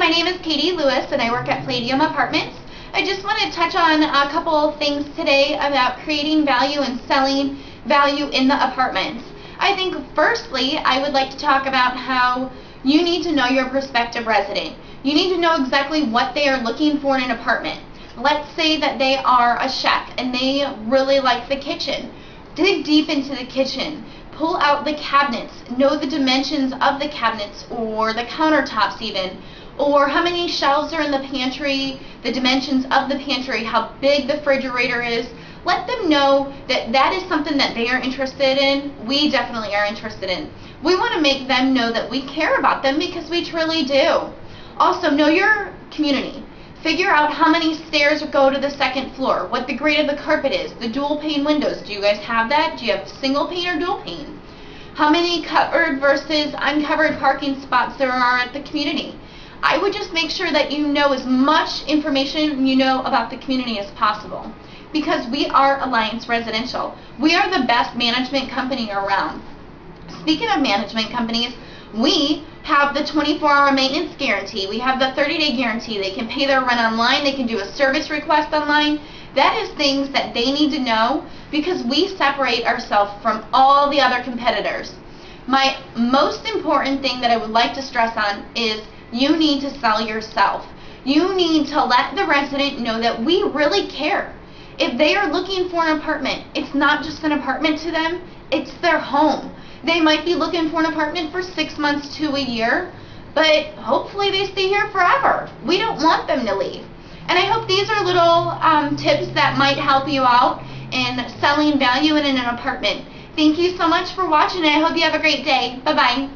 my name is Katie Lewis and I work at Palladium Apartments. I just want to touch on a couple of things today about creating value and selling value in the apartments. I think firstly, I would like to talk about how you need to know your prospective resident. You need to know exactly what they are looking for in an apartment. Let's say that they are a chef and they really like the kitchen. Dig deep into the kitchen. Pull out the cabinets. Know the dimensions of the cabinets or the countertops even. Or how many shelves are in the pantry, the dimensions of the pantry, how big the refrigerator is. Let them know that that is something that they are interested in. We definitely are interested in. We want to make them know that we care about them because we truly do. Also, know your community. Figure out how many stairs go to the second floor, what the grade of the carpet is, the dual pane windows. Do you guys have that? Do you have single pane or dual pane? How many covered versus uncovered parking spots there are at the community? I would just make sure that you know as much information you know about the community as possible, because we are Alliance Residential. We are the best management company around. Speaking of management companies, we have the 24-hour maintenance guarantee. We have the 30-day guarantee. They can pay their rent online. They can do a service request online. That is things that they need to know because we separate ourselves from all the other competitors. My most important thing that I would like to stress on is you need to sell yourself. You need to let the resident know that we really care. If they are looking for an apartment, it's not just an apartment to them, it's their home. They might be looking for an apartment for 6 months to a year, but hopefully they stay here forever. We don't want them to leave. And I hope these are little tips that might help you out in selling value in an apartment. Thank you so much for watching, and I hope you have a great day. Bye-bye.